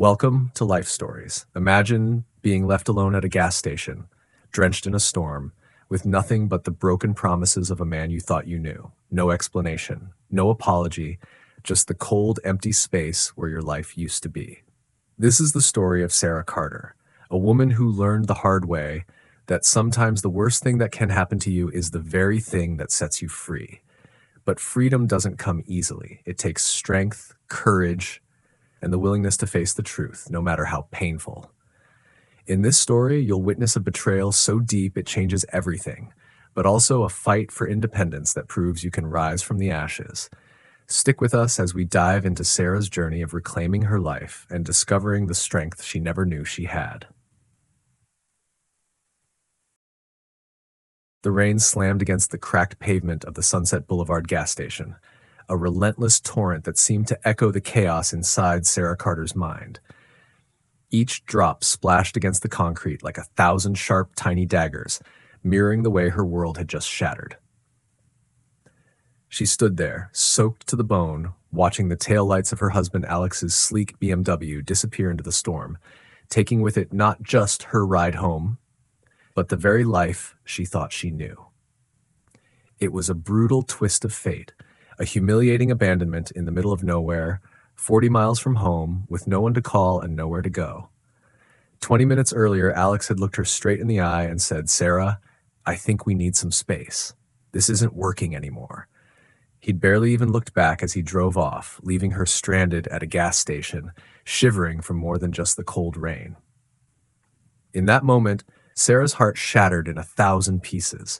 Welcome to Life Stories. Imagine being left alone at a gas station, drenched in a storm, with nothing but the broken promises of a man you thought you knew. No explanation, no apology, just the cold, empty space where your life used to be. This is the story of Sarah Carter, a woman who learned the hard way that sometimes the worst thing that can happen to you is the very thing that sets you free. But freedom doesn't come easily. It takes strength, courage, and the willingness to face the truth, no matter how painful. In this story, you'll witness a betrayal so deep it changes everything, but also a fight for independence that proves you can rise from the ashes. Stick with us as we dive into Sarah's journey of reclaiming her life and discovering the strength she never knew she had. The rain slammed against the cracked pavement of the Sunset Boulevard gas station, a relentless torrent that seemed to echo the chaos inside Sarah Carter's mind. Each drop splashed against the concrete like 1,000 sharp, tiny daggers, mirroring the way her world had just shattered. She stood there, soaked to the bone, watching the taillights of her husband Alex's sleek BMW disappear into the storm, taking with it not just her ride home, but the very life she thought she knew. It was a brutal twist of fate, a humiliating abandonment in the middle of nowhere, 40 miles from home, with no one to call and nowhere to go. 20 minutes earlier, Alex had looked her straight in the eye and said, "Sarah, I think we need some space. This isn't working anymore." He'd barely even looked back as he drove off, leaving her stranded at a gas station, shivering from more than just the cold rain. In that moment, Sarah's heart shattered in 1,000 pieces,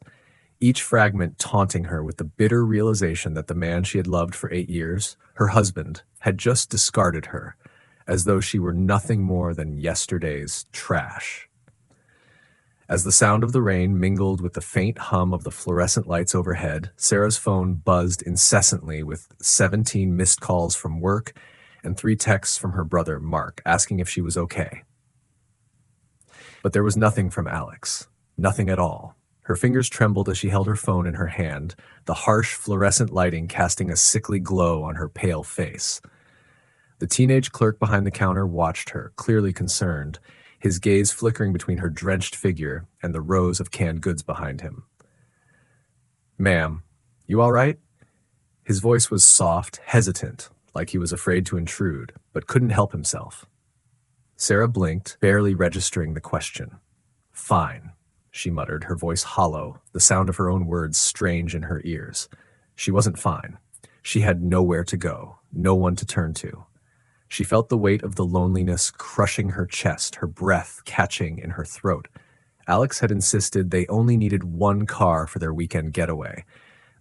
each fragment taunting her with the bitter realization that the man she had loved for 8 years, her husband, had just discarded her, as though she were nothing more than yesterday's trash. As the sound of the rain mingled with the faint hum of the fluorescent lights overhead, Sarah's phone buzzed incessantly with 17 missed calls from work and 3 texts from her brother, Mark, asking if she was okay. But there was nothing from Alex. Nothing at all. Her fingers trembled as she held her phone in her hand, the harsh fluorescent lighting casting a sickly glow on her pale face. The teenage clerk behind the counter watched her, clearly concerned, his gaze flickering between her drenched figure and the rows of canned goods behind him. "Ma'am, you all right?" His voice was soft, hesitant, like he was afraid to intrude, but couldn't help himself. Sarah blinked, barely registering the question. "Fine," she muttered, her voice hollow, the sound of her own words strange in her ears. She wasn't fine. She had nowhere to go, no one to turn to. She felt the weight of the loneliness crushing her chest, her breath catching in her throat. Alex had insisted they only needed one car for their weekend getaway.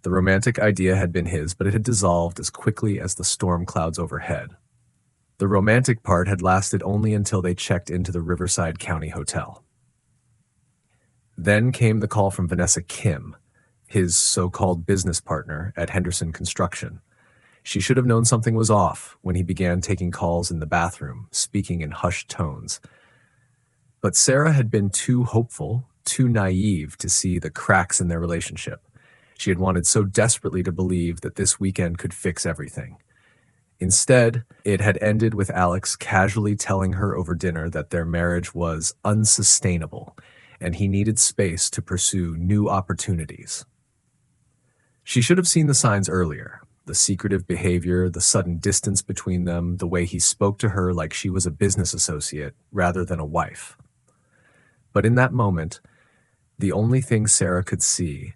The romantic idea had been his, but it had dissolved as quickly as the storm clouds overhead. The romantic part had lasted only until they checked into the Riverside County Hotel. Then came the call from Vanessa Kim, his so-called business partner at Henderson Construction. She should have known something was off when he began taking calls in the bathroom, speaking in hushed tones. But Sarah had been too hopeful, too naive to see the cracks in their relationship. She had wanted so desperately to believe that this weekend could fix everything. Instead, it had ended with Alex casually telling her over dinner that their marriage was unsustainable and he needed space to pursue new opportunities. She should have seen the signs earlier. The secretive behavior, the sudden distance between them, the way he spoke to her like she was a business associate rather than a wife. But in that moment, the only thing Sarah could see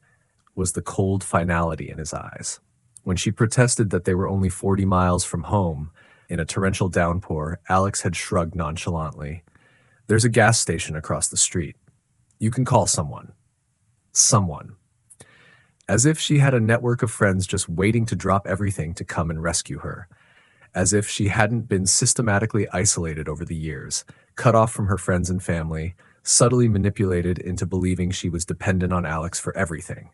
was the cold finality in his eyes. When she protested that they were only 40 miles from home in a torrential downpour, Alex had shrugged nonchalantly. "There's a gas station across the street. You can call someone." Someone. As if she had a network of friends just waiting to drop everything to come and rescue her. As if she hadn't been systematically isolated over the years, cut off from her friends and family, subtly manipulated into believing she was dependent on Alex for everything.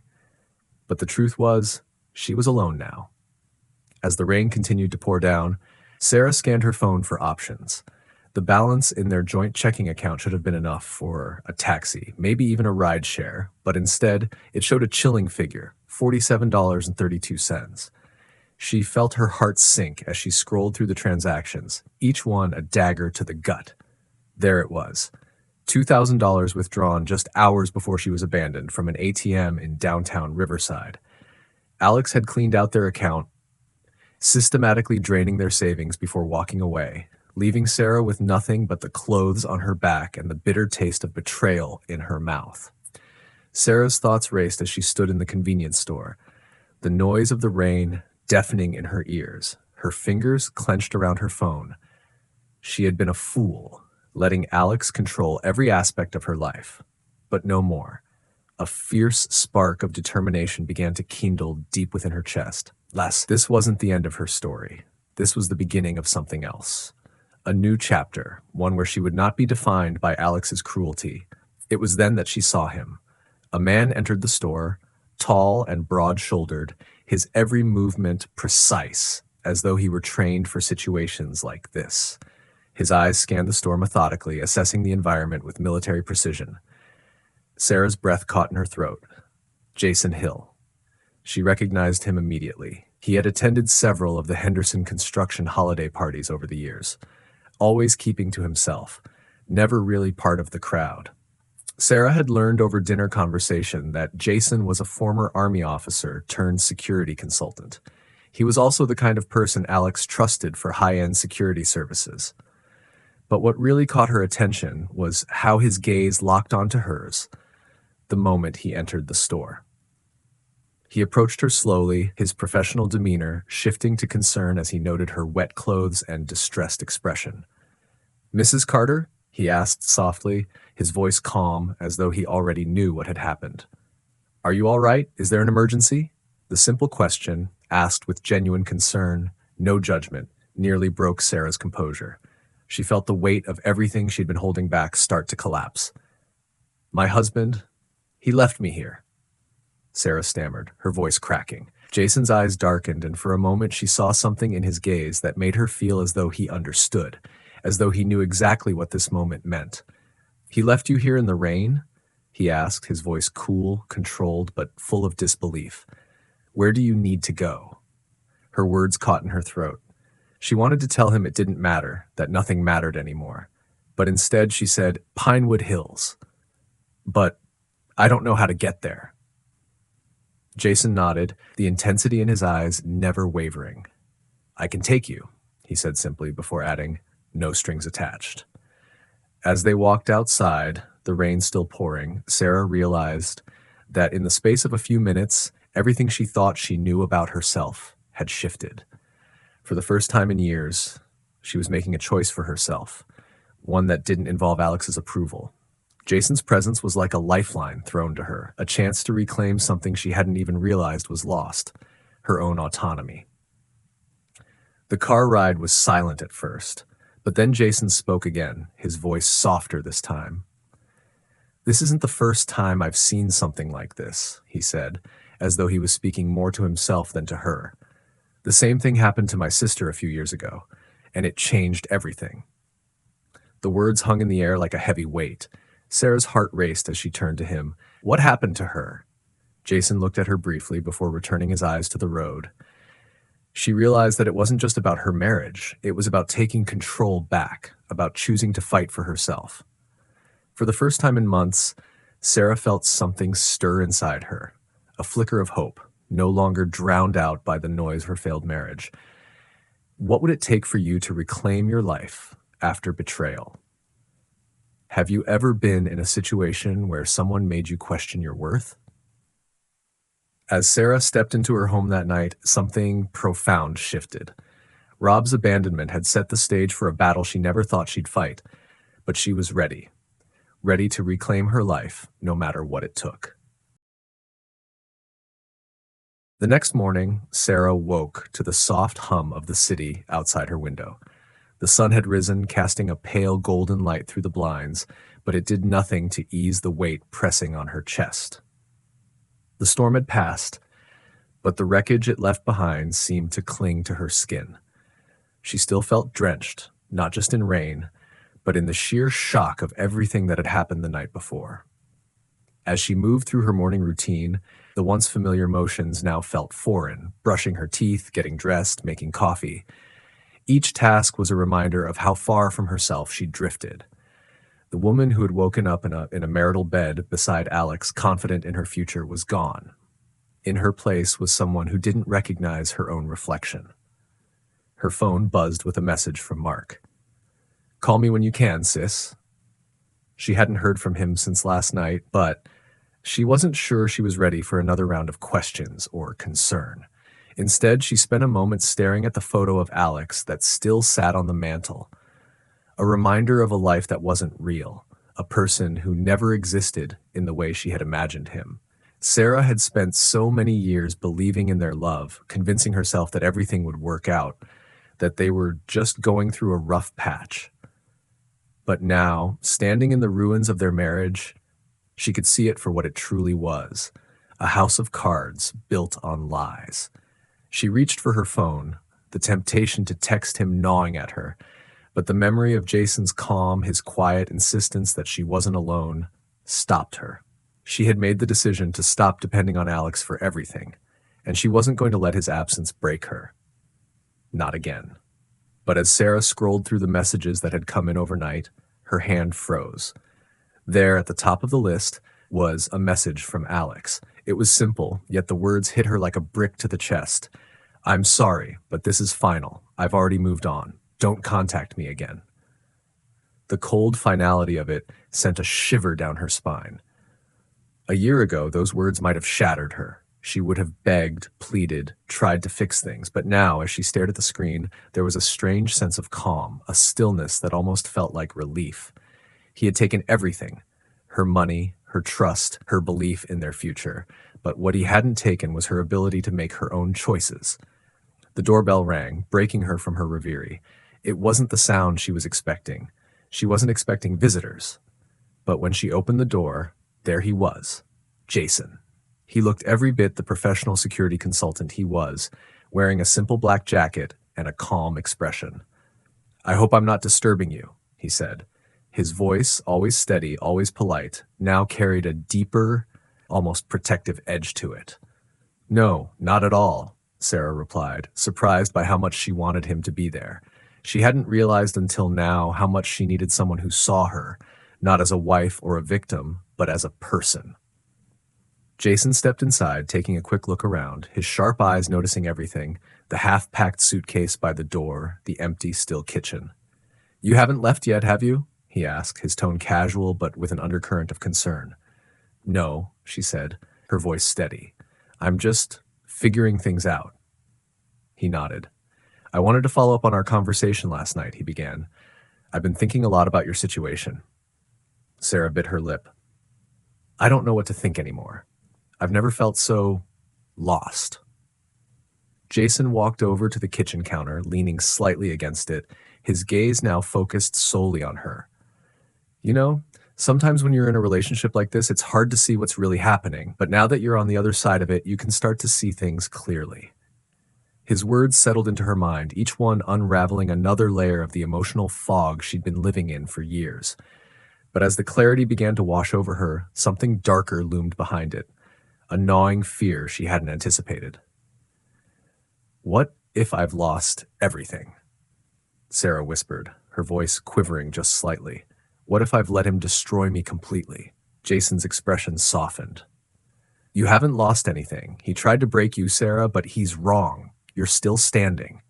But the truth was, she was alone now. As the rain continued to pour down, Sarah scanned her phone for options. The balance in their joint checking account should have been enough for a taxi, maybe even a ride share, but instead, it showed a chilling figure, $47.32. She felt her heart sink as she scrolled through the transactions, each one a dagger to the gut. There it was, $2,000 withdrawn just hours before she was abandoned from an ATM in downtown Riverside. Alex had cleaned out their account, systematically draining their savings before walking away, leaving Sarah with nothing but the clothes on her back and the bitter taste of betrayal in her mouth. Sarah's thoughts raced as she stood in the convenience store, the noise of the rain deafening in her ears, her fingers clenched around her phone. She had been a fool, letting Alex control every aspect of her life, but no more. A fierce spark of determination began to kindle deep within her chest. This wasn't the end of her story. This was the beginning of something else. A new chapter, one where she would not be defined by Alex's cruelty. It was then that she saw him. A man entered the store, tall and broad-shouldered, his every movement precise, as though he were trained for situations like this. His eyes scanned the store methodically, assessing the environment with military precision. Sarah's breath caught in her throat. Jason Hill. She recognized him immediately. He had attended several of the Henderson construction holiday parties over the years, always keeping to himself, never really part of the crowd. Sarah had learned over dinner conversation that Jason was a former Army officer turned security consultant. He was also the kind of person Alex trusted for high-end security services. But what really caught her attention was how his gaze locked onto hers the moment he entered the store. He approached her slowly, his professional demeanor shifting to concern as he noted her wet clothes and distressed expression. "Mrs. Carter?" he asked softly, his voice calm as though he already knew what had happened. "Are you all right? Is there an emergency?" The simple question, asked with genuine concern, no judgment, nearly broke Sarah's composure. She felt the weight of everything she'd been holding back start to collapse. "My husband, he left me here," Sarah stammered, her voice cracking. Jason's eyes darkened, and for a moment she saw something in his gaze that made her feel as though he understood, as though he knew exactly what this moment meant. "He left you here in the rain?" he asked, his voice cool, controlled, but full of disbelief. "Where do you need to go?" Her words caught in her throat. She wanted to tell him it didn't matter, that nothing mattered anymore. But instead she said, "Pinewood Hills." "But I don't know how to get there." Jason nodded, the intensity in his eyes never wavering. "I can take you," he said simply before adding, "no strings attached." As they walked outside, the rain still pouring, Sarah realized that in the space of a few minutes, everything she thought she knew about herself had shifted. For the first time in years, she was making a choice for herself, one that didn't involve Alex's approval. Jason's presence was like a lifeline thrown to her, a chance to reclaim something she hadn't even realized was lost, her own autonomy. The car ride was silent at first, but then Jason spoke again, his voice softer this time. "This isn't the first time I've seen something like this," he said, as though he was speaking more to himself than to her. "The same thing happened to my sister a few years ago, and it changed everything." The words hung in the air like a heavy weight. Sarah's heart raced as she turned to him. "What happened to her?" Jason looked at her briefly before returning his eyes to the road. She realized that it wasn't just about her marriage. It was about taking control back, about choosing to fight for herself. For the first time in months, Sarah felt something stir inside her, a flicker of hope, no longer drowned out by the noise of her failed marriage. What would it take for you to reclaim your life after betrayal? Have you ever been in a situation where someone made you question your worth? As Sarah stepped into her home that night, something profound shifted. Rob's abandonment had set the stage for a battle she never thought she'd fight, but she was ready to reclaim her life, no matter what it took. The next morning, Sarah woke to the soft hum of the city outside her window. The sun had risen, casting a pale golden light through the blinds, but it did nothing to ease the weight pressing on her chest. The storm had passed, but the wreckage it left behind seemed to cling to her skin. She still felt drenched, not just in rain, but in the sheer shock of everything that had happened the night before. As she moved through her morning routine, The once familiar motions now felt foreign, brushing her teeth, getting dressed, making coffee. Each task was a reminder of how far from herself she'd drifted. The woman who had woken up in a marital bed beside Alex, confident in her future, was gone. In her place was someone who didn't recognize her own reflection. Her phone buzzed with a message from Mark. "Call me when you can, sis." She hadn't heard from him since last night, but she wasn't sure she was ready for another round of questions or concern. Instead, she spent a moment staring at the photo of Alex that still sat on the mantel, a reminder of a life that wasn't real, a person who never existed in the way she had imagined him. Sarah had spent so many years believing in their love, convincing herself that everything would work out, that they were just going through a rough patch. But now, standing in the ruins of their marriage, she could see it for what it truly was, a house of cards built on lies. She reached for her phone, the temptation to text him gnawing at her, but the memory of Jason's calm, his quiet insistence that she wasn't alone, stopped her. She had made the decision to stop depending on Alex for everything, and she wasn't going to let his absence break her. Not again. But as Sarah scrolled through the messages that had come in overnight, her hand froze. There, at the top of the list, was a message from Alex. It was simple, yet the words hit her like a brick to the chest. "I'm sorry, but this is final. I've already moved on. Don't contact me again." The cold finality of it sent a shiver down her spine. A year ago, those words might have shattered her. She would have begged, pleaded, tried to fix things, but now, as she stared at the screen, there was a strange sense of calm, a stillness that almost felt like relief. He had taken everything, her money, her trust, her belief in their future, but what he hadn't taken was her ability to make her own choices. The doorbell rang, breaking her from her reverie. It wasn't the sound she was expecting. She wasn't expecting visitors. But when she opened the door, there he was, Jason. He looked every bit the professional security consultant he was, wearing a simple black jacket and a calm expression. "I hope I'm not disturbing you," he said. His voice, always steady, always polite, now carried a deeper, almost protective edge to it. "No, not at all," Sarah replied, surprised by how much she wanted him to be there. She hadn't realized until now how much she needed someone who saw her, not as a wife or a victim, but as a person. Jason stepped inside, taking a quick look around, his sharp eyes noticing everything, the half-packed suitcase by the door, the empty, still kitchen. "You haven't left yet, have you?" he asked, his tone casual but with an undercurrent of concern. "No," she said, her voice steady. "I'm just figuring things out." He nodded. "I wanted to follow up on our conversation last night," he began. "I've been thinking a lot about your situation." Sarah bit her lip. "I don't know what to think anymore. I've never felt so lost." Jason walked over to the kitchen counter, leaning slightly against it, his gaze now focused solely on her. "You know, sometimes when you're in a relationship like this, it's hard to see what's really happening, but now that you're on the other side of it, you can start to see things clearly." His words settled into her mind, each one unraveling another layer of the emotional fog she'd been living in for years. But as the clarity began to wash over her, something darker loomed behind it, a gnawing fear she hadn't anticipated. "What if I've lost everything?" Sarah whispered, her voice quivering just slightly. "What if I've let him destroy me completely?" Jason's expression softened. "You haven't lost anything. He tried to break you, Sarah, but he's wrong. You're still standing."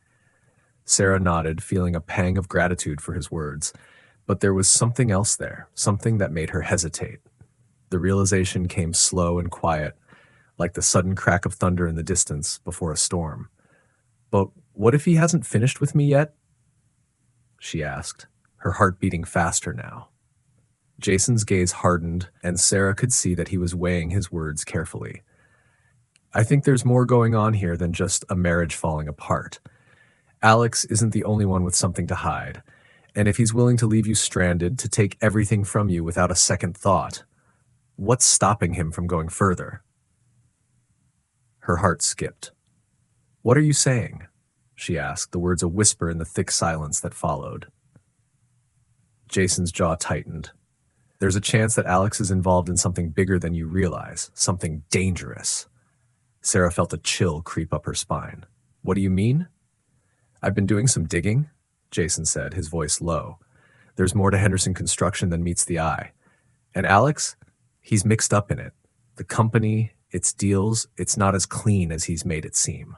Sarah nodded, feeling a pang of gratitude for his words. But there was something else there, something that made her hesitate. The realization came slow and quiet, like the sudden crack of thunder in the distance before a storm. "But what if he hasn't finished with me yet?" she asked, her heart beating faster now. Jason's gaze hardened, and Sarah could see that he was weighing his words carefully. "I think there's more going on here than just a marriage falling apart. Alex isn't the only one with something to hide. And if he's willing to leave you stranded, to take everything from you without a second thought, what's stopping him from going further?" Her heart skipped. "What are you saying?" she asked, the words a whisper in the thick silence that followed. Jason's jaw tightened. "There's a chance that Alex is involved in something bigger than you realize, something dangerous." Sarah felt a chill creep up her spine. What do you mean? I've been doing some digging, Jason said, his voice low. There's more to Henderson Construction than meets the eye. And Alex, he's mixed up in it. The company, its deals, it's not as clean as he's made it seem.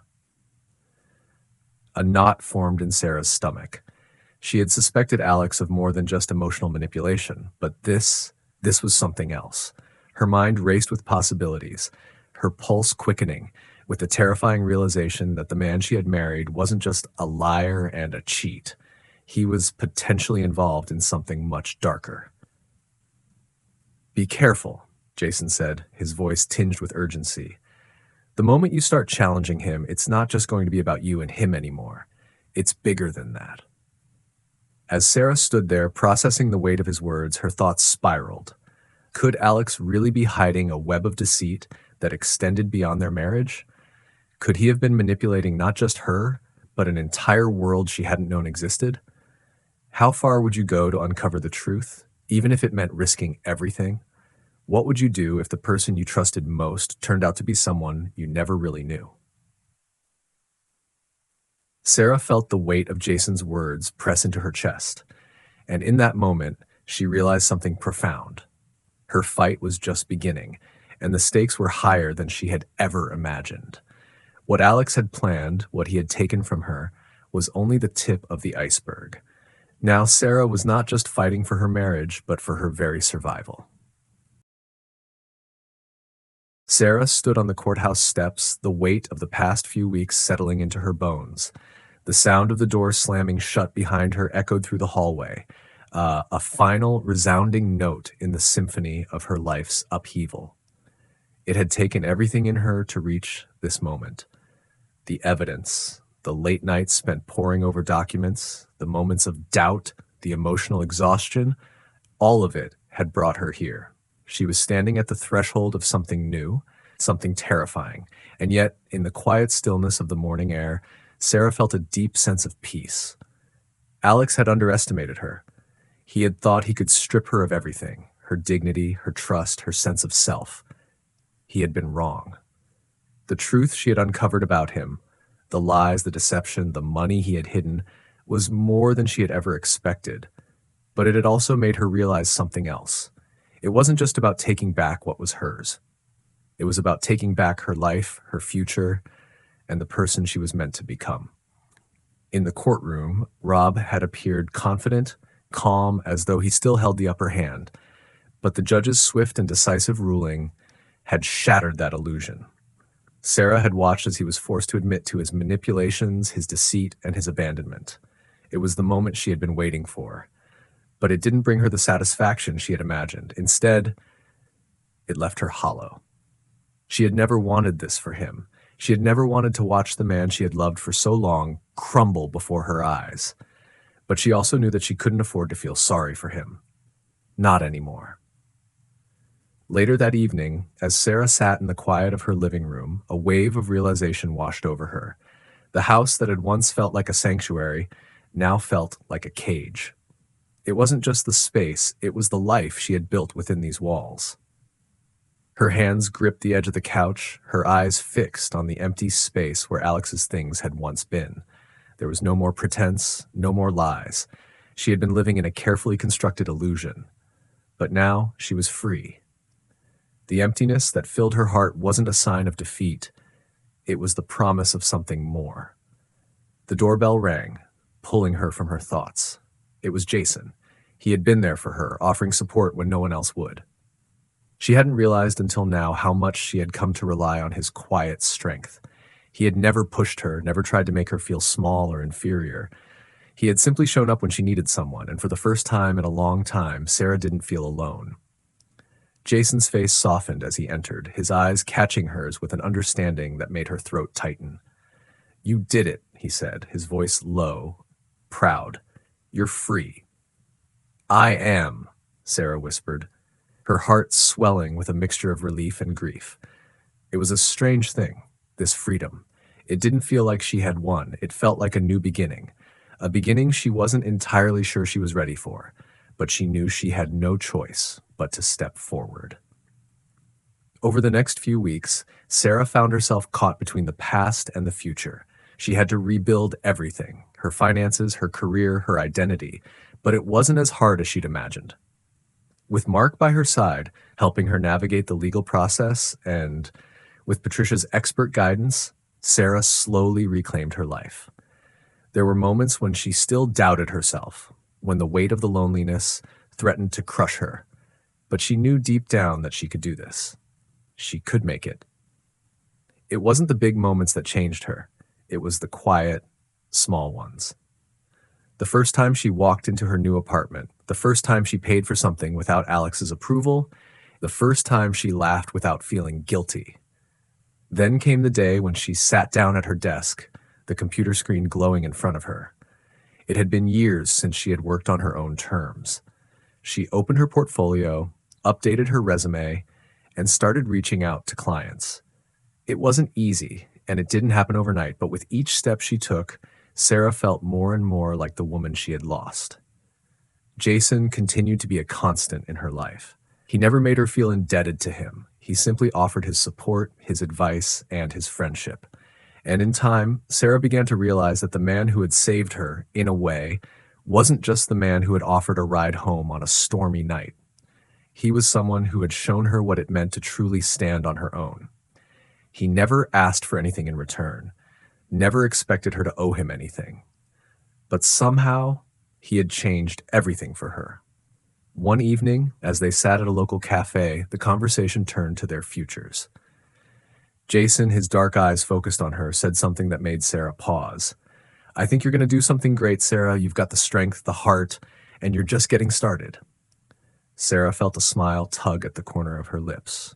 A knot formed in Sarah's stomach. She had suspected Alex of more than just emotional manipulation, but this was something else. Her mind raced with possibilities, her pulse quickening, with the terrifying realization that the man she had married wasn't just a liar and a cheat. He was potentially involved in something much darker. Be careful, Jason said, his voice tinged with urgency. The moment you start challenging him, it's not just going to be about you and him anymore. It's bigger than that. As Sarah stood there, processing the weight of his words, her thoughts spiraled. Could Alex really be hiding a web of deceit that extended beyond their marriage? Could he have been manipulating not just her, but an entire world she hadn't known existed? How far would you go to uncover the truth, even if it meant risking everything? What would you do if the person you trusted most turned out to be someone you never really knew? Sarah felt the weight of Jason's words press into her chest, and in that moment, she realized something profound. Her fight was just beginning, and the stakes were higher than she had ever imagined. What Alex had planned, what he had taken from her, was only the tip of the iceberg. Now Sarah was not just fighting for her marriage, but for her very survival. Sarah stood on the courthouse steps, the weight of the past few weeks settling into her bones. The sound of the door slamming shut behind her echoed through the hallway, a final resounding note in the symphony of her life's upheaval. It had taken everything in her to reach this moment. The evidence, the late nights spent poring over documents, the moments of doubt, the emotional exhaustion, all of it had brought her here. She was standing at the threshold of something new, something terrifying, and yet, in the quiet stillness of the morning air, Sarah felt a deep sense of peace. Alex had underestimated her. He had thought he could strip her of everything, her dignity, her trust, her sense of self. He had been wrong. The truth she had uncovered about him, the lies, the deception, the money he had hidden, was more than she had ever expected. But it had also made her realize something else. It wasn't just about taking back what was hers. It was about taking back her life, her future, and the person she was meant to become. In the courtroom, Rob had appeared confident, calm, as though he still held the upper hand. But the judge's swift and decisive ruling had shattered that illusion. Sarah had watched as he was forced to admit to his manipulations, his deceit, and his abandonment. It was the moment she had been waiting for. But it didn't bring her the satisfaction she had imagined. Instead, it left her hollow. She had never wanted this for him. She had never wanted to watch the man she had loved for so long crumble before her eyes. But she also knew that she couldn't afford to feel sorry for him. Not anymore. Later that evening, as Sarah sat in the quiet of her living room, a wave of realization washed over her. The house that had once felt like a sanctuary now felt like a cage. It wasn't just the space, it was the life she had built within these walls. Her hands gripped the edge of the couch, her eyes fixed on the empty space where Alex's things had once been. There was no more pretense, no more lies. She had been living in a carefully constructed illusion. But now she was free. The emptiness that filled her heart wasn't a sign of defeat. It was the promise of something more. The doorbell rang, pulling her from her thoughts. It was Jason. He had been there for her, offering support when no one else would. She hadn't realized until now how much she had come to rely on his quiet strength. He had never pushed her, never tried to make her feel small or inferior. He had simply shown up when she needed someone, and for the first time in a long time, Sarah didn't feel alone. Jason's face softened as he entered, his eyes catching hers with an understanding that made her throat tighten. "You did it," he said, his voice low, proud. "You're free." "I am," Sarah whispered, her heart swelling with a mixture of relief and grief. It was a strange thing, this freedom. It didn't feel like she had won. It felt like a new beginning. A beginning she wasn't entirely sure she was ready for, but she knew she had no choice but to step forward. Over the next few weeks, Sarah found herself caught between the past and the future. She had to rebuild everything: her finances, her career, her identity. But it wasn't as hard as she'd imagined. With Mark by her side, helping her navigate the legal process, and with Patricia's expert guidance, Sarah slowly reclaimed her life. There were moments when she still doubted herself, when the weight of the loneliness threatened to crush her. But she knew deep down that she could do this. She could make it. It wasn't the big moments that changed her. It was the quiet, small ones. The first time she walked into her new apartment, the first time she paid for something without Alex's approval, the first time she laughed without feeling guilty. Then came the day when she sat down at her desk, the computer screen glowing in front of her. It had been years since she had worked on her own terms. She opened her portfolio, updated her resume, and started reaching out to clients. It wasn't easy, and it didn't happen overnight, but with each step she took, Sarah felt more and more like the woman she had lost. Jason continued to be a constant in her life. He never made her feel indebted to him. He simply offered his support, his advice, and his friendship. And in time, Sarah began to realize that the man who had saved her, in a way, wasn't just the man who had offered a ride home on a stormy night. He was someone who had shown her what it meant to truly stand on her own. He never asked for anything in return, never expected her to owe him anything. But somehow, he had changed everything for her. One evening, as they sat at a local cafe, the conversation turned to their futures. Jason, his dark eyes focused on her, said something that made Sarah pause. "I think you're going to do something great, Sarah. You've got the strength, the heart, and you're just getting started." Sarah felt a smile tug at the corner of her lips.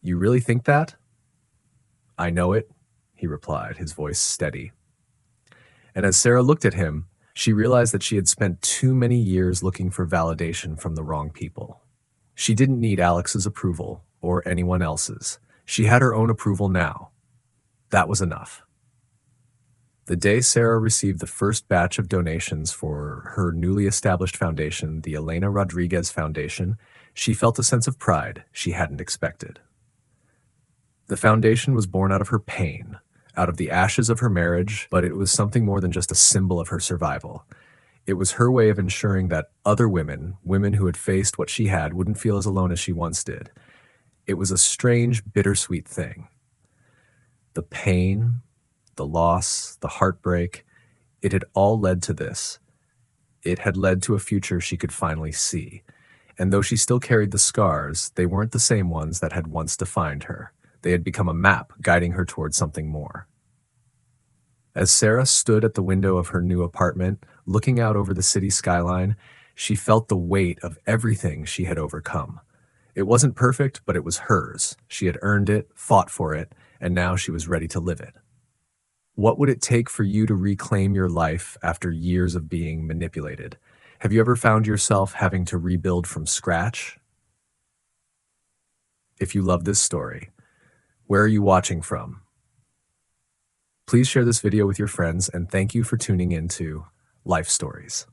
"You really think that?" "I know it," he replied, his voice steady. And as Sarah looked at him, she realized that she had spent too many years looking for validation from the wrong people. She didn't need Alex's approval or anyone else's. She had her own approval now. That was enough. The day Sarah received the first batch of donations for her newly established foundation, the Elena Rodriguez Foundation, she felt a sense of pride she hadn't expected. The foundation was born out of her pain, out of the ashes of her marriage, but it was something more than just a symbol of her survival. It was her way of ensuring that other women, women who had faced what she had, wouldn't feel as alone as she once did. It was a strange, bittersweet thing. The pain, the loss, the heartbreak, it had all led to this. It had led to a future she could finally see. And though she still carried the scars, they weren't the same ones that had once defined her. They had become a map guiding her towards something more. As Sarah stood at the window of her new apartment, looking out over the city skyline, she felt the weight of everything she had overcome. It wasn't perfect, but it was hers. She had earned it, fought for it, and now she was ready to live it. What would it take for you to reclaim your life after years of being manipulated? Have you ever found yourself having to rebuild from scratch? If you love this story, where are you watching from? Please share this video with your friends, and thank you for tuning in to Life Stories.